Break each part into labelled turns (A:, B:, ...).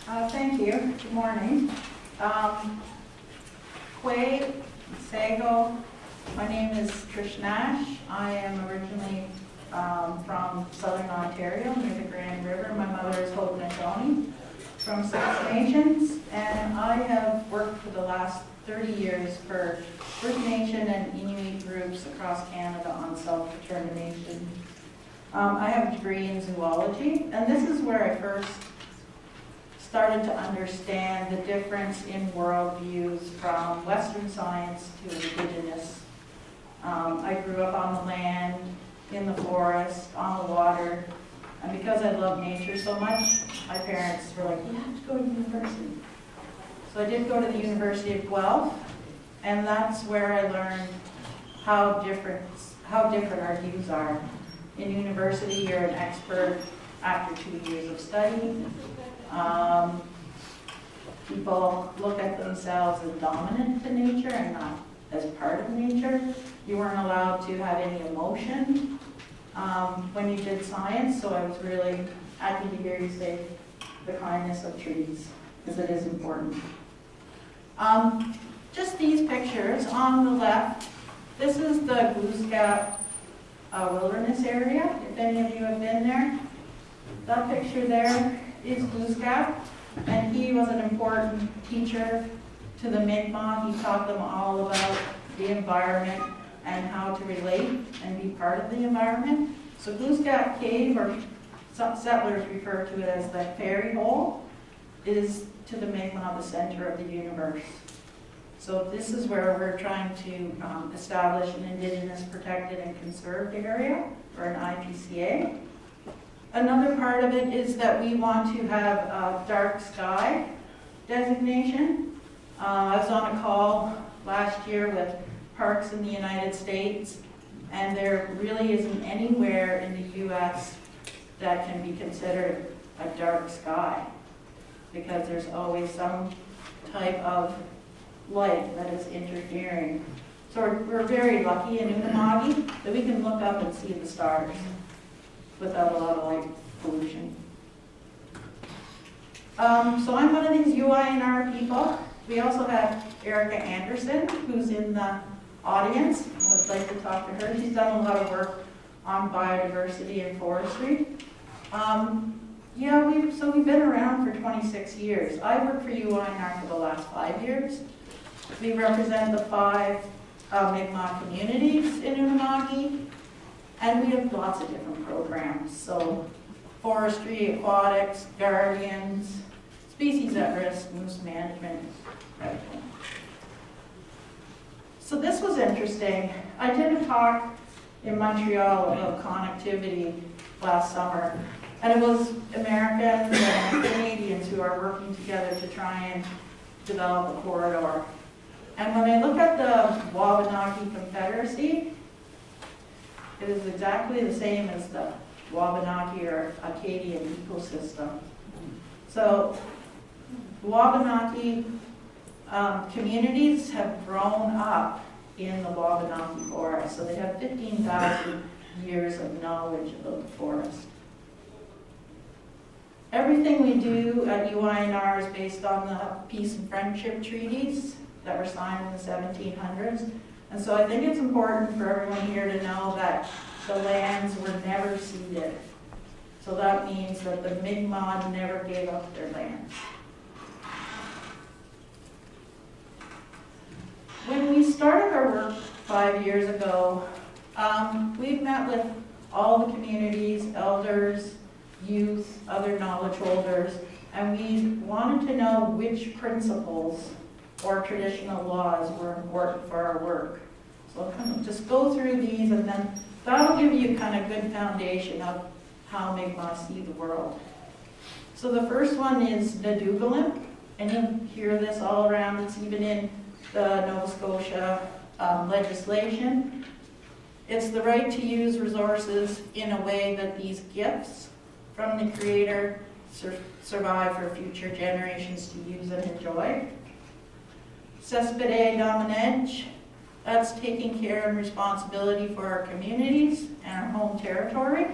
A: Thank you. Good morning. Quay, Sago. My name is Patricia Nash. I am originally from Southern Ontario near the Grand River. My mother is Haudenosaunee from Six Nations, and I have worked for the last 30 years for First Nation and Inuit groups across Canada on self-determination. I have a degree in zoology, and this is where I first started to understand the difference in worldviews from Western science to Indigenous. I grew up on the land, in the forest, on the water, and because I love nature so much, my parents were like, you have to go to university. So I did go to the University of Guelph, and that's where I learned how different our views are. In university, you're an expert after 2 years of study. People look at themselves as dominant to nature and not as part of nature. You weren't allowed to have any emotion when you did science, so I was really happy to hear you say the kindness of trees, because it is important. Just these pictures. On the left, this is the Glooscap wilderness area, if any of you have been there. That picture there is Glooscap, and he was an important teacher to the Mi'kmaq. He taught them all about the environment and how to relate and be part of the environment. So Glooscap Cave, or some settlers refer to it as the fairy hole, is to the Mi'kmaq the center of the universe. So this is where we're trying to establish an Indigenous protected and conserved area, or an IPCA. Another part of it is that we want to have a dark sky designation. I was on a call last year with parks in the United States, and there really isn't anywhere in the US that can be considered a dark sky, because there's always some type of light that is interfering. So we're very lucky in Unama'ki that we can look up and see the stars without a lot of light pollution. So I'm one of these UINR people. We also have Erica Anderson, who's in the audience. I would like to talk to her. She's done a lot of work on biodiversity and forestry. We've been around for 26 years. I work for UINR for the last 5 years. We represent the 5 Mi'kmaq communities in Unama'ki, and we have lots of different programs. So forestry, aquatics, guardians, species at risk, moose management, everything. So this was interesting. I did a talk in Montreal about connectivity last summer, and it was Americans and Canadians who are working together to try and develop a corridor. And when I look at the Wabanaki Confederacy, it is exactly the same as the Wabanaki or Acadian ecosystem. So Wabanaki communities have grown up in the Wabanaki forest. So they have 15,000 years of knowledge about the forest. Everything we do at UINR is based on the peace and friendship treaties that were signed in the 1700s. And so I think it's important for everyone here to know that the lands were never ceded. So that means that the Mi'kmaq never gave up their land. When we started our work 5 years ago, we've met with all the communities, elders, youth, other knowledge holders, and we wanted to know which principles or traditional laws were important for our work. So I'll kind of just go through these, and then that'll give you kind of good foundation of how Mi'kmaq see the world. So the first one is Nadugalim, and you'll hear this all around. It's even in the Nova Scotia legislation. It's the right to use resources in a way that these gifts from the Creator survive for future generations to use and enjoy. Cespide Dominage, that's taking care and responsibility for our communities and our home territory.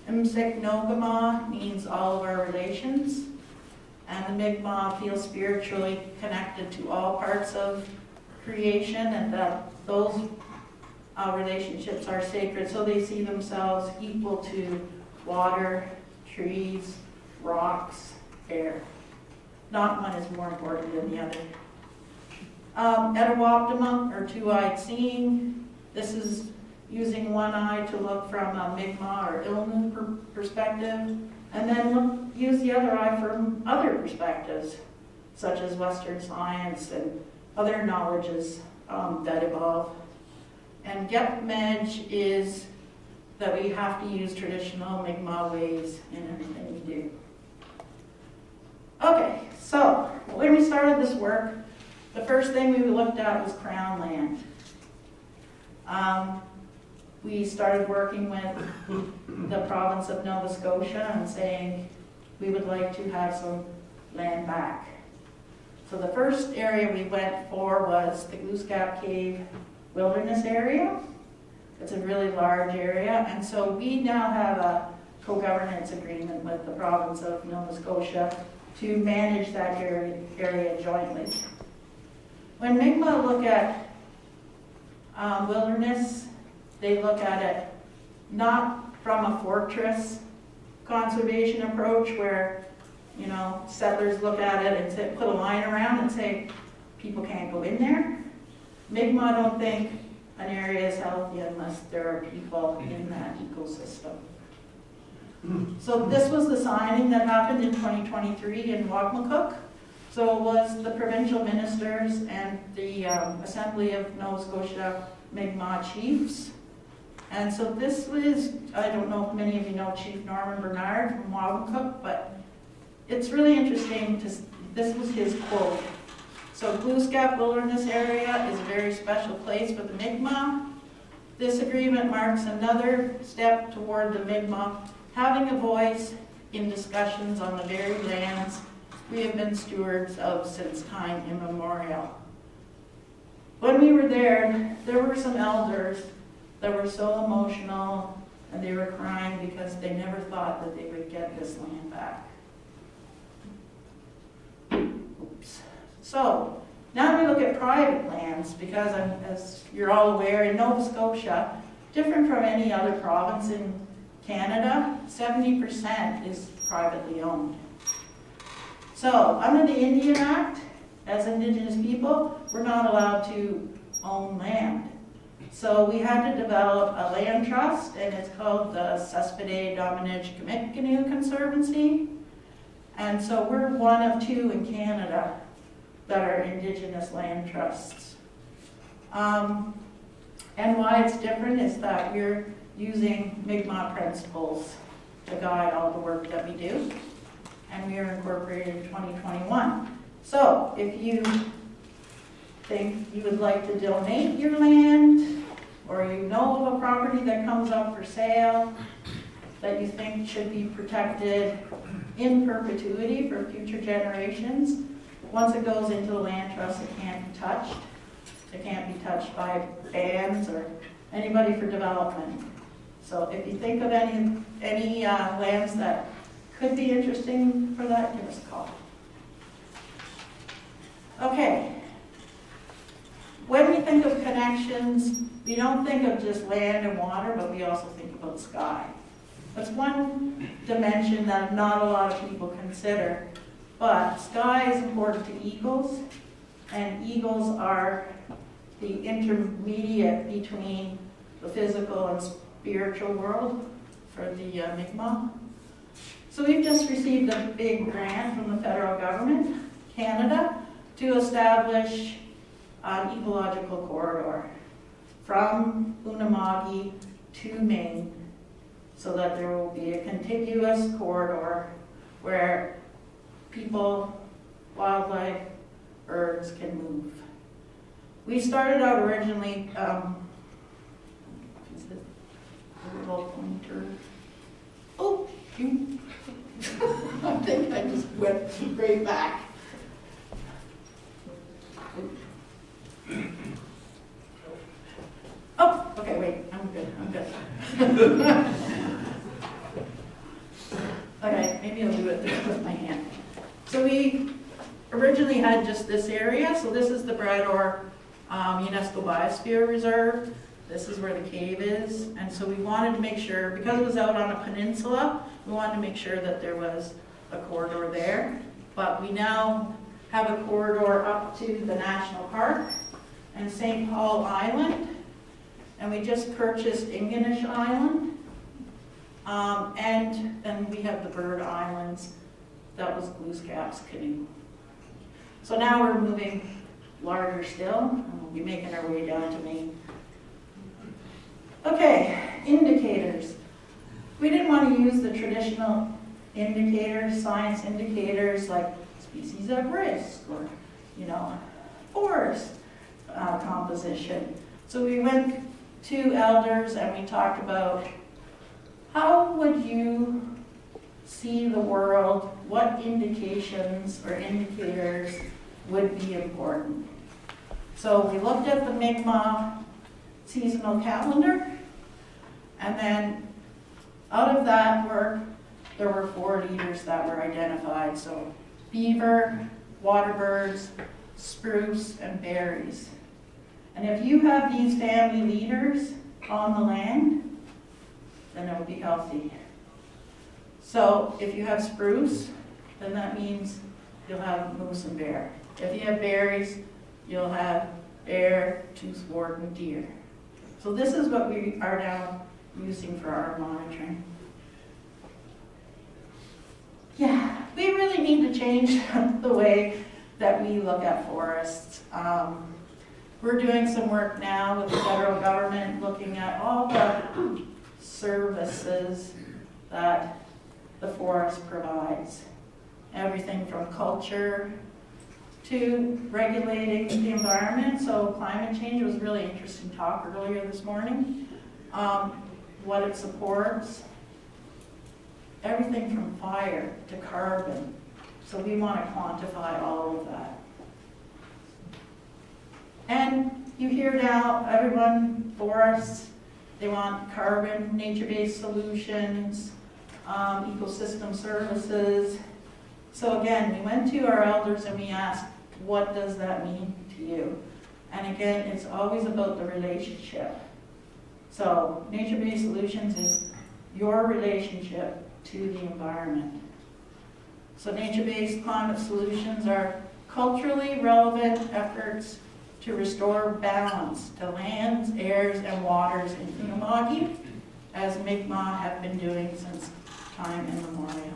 A: Msik Nogama means all of our relations. and the Mi'kmaq feel spiritually connected to all parts of creation, and that those relationships are sacred, so they see themselves equal to water, trees, rocks, air. Not one is more important than the other. Etowoptima, or two-eyed seeing, this is using one eye to look from a Mi'kmaq or Ilnu perspective, and then use the other eye from other perspectives, such as Western science and other knowledges that evolve. And Gepmej is that we have to use traditional Mi'kmaq ways in everything we do. Okay, so when we started this work, the first thing we looked at was Crown land. We started working with the province of Nova Scotia and saying we would like to have some land back. So the first area we went for was the Glooscap Cave Wilderness area. It's a really large area, and so we now have a co-governance agreement with the province of Nova Scotia to manage that area jointly. When Mi'kmaq look at wilderness, they look at it not from a fortress conservation approach where, you know, settlers look at it and say, put a line around and say, people can't go in there. Mi'kmaq don't think an area is healthy unless there are people in that ecosystem. So this was the signing that happened in 2023 in Wagmatcook. So it was the provincial ministers and the Assembly of Nova Scotia Mi'kmaq chiefs. And so this was, I don't know if many of you know Chief Norman Bernard from Wagmatcook, but it's really interesting this was his quote. So Glooscap Wilderness Area is a very special place for the Mi'kmaq. This agreement marks another step toward the Mi'kmaq having a voice in discussions on the very lands we have been stewards of since time immemorial. When we were there were some elders that were so emotional and they were crying because they never thought that they would get this land back. Oops. So, now we look at private lands because, as you're all aware, in Nova Scotia, different from any other province in Canada, 70% is privately owned. So, under the Indian Act, as Indigenous people, we're not allowed to own land. So we had to develop a land trust, and it's called the Cespedes Dominich Kamitkanu Conservancy. And so we're one of two in Canada that are Indigenous land trusts. And why it's different is that we're using Mi'kmaq principles to guide all the work that we do. And we are incorporated in 2021. So if you think you would like to donate your land, or you know of a property that comes up for sale that you think should be protected in perpetuity for future generations, once it goes into the land trust, it can't be touched. It can't be touched by bands or anybody for development. So if you think of any lands that could be interesting for that, give us a call. Okay. When we think of connections, we don't think of just land and water, but we also think about sky. That's one dimension that not a lot of people consider, but sky is important to eagles, and eagles are the intermediate between the physical and spiritual world for the Mi'kmaq. So we've just received a big grant from the federal government, Canada, to establish an ecological corridor from Unama'ki to Maine, so that there will be a contiguous corridor where people, wildlife, birds can move. We started out originally, is this a little pointer? Oh, shoot. I think I just went straight back. Oh, okay, wait, I'm good. Okay, maybe I'll do it with my hand. So we originally had just this area. So this is the Brador UNESCO Biosphere Reserve. This is where the cave is. And so we wanted to make sure, because it was out on a peninsula, we wanted to make sure that there was a corridor there. But we now have a corridor up to the National Park and St. Paul Island. And we just purchased Ingonish Island. And then we have the Bird Islands. That was Glooscap's canoe. So now we're moving larger still, and we'll be making our way down to Maine. Okay, indicators. We didn't want to use the traditional indicators, science indicators like species at risk or, forest composition. So we went to elders and we talked about how would you see the world, what indications or indicators would be important. So we looked at the Mi'kmaq seasonal calendar, and then out of that work, there were 4 leaders that were identified. So beaver, waterbirds, spruce, and berries. And if you have these family leaders on the land, then it will be healthy. So if you have spruce, then that means you'll have moose and bear. If you have berries, you'll have bear, toothwort, and deer. So this is what we are now using for our monitoring. Yeah, we really need to change the way that we look at forests. We're doing some work now with the federal government looking at all the services that the forest provides. Everything from culture to regulating the environment. So climate change was a really interesting talk earlier this morning. What it supports, everything from fire to carbon. So we want to quantify all of that. And you hear now, everyone, forests, they want carbon, nature-based solutions, ecosystem services. So again, we went to our elders and we asked, what does that mean to you? And again, it's always about the relationship. So nature-based solutions is your relationship to the environment. So nature-based climate solutions are culturally relevant efforts to restore balance to lands, airs, and waters in Unama'ki, as Mi'kmaq have been doing since time immemorial.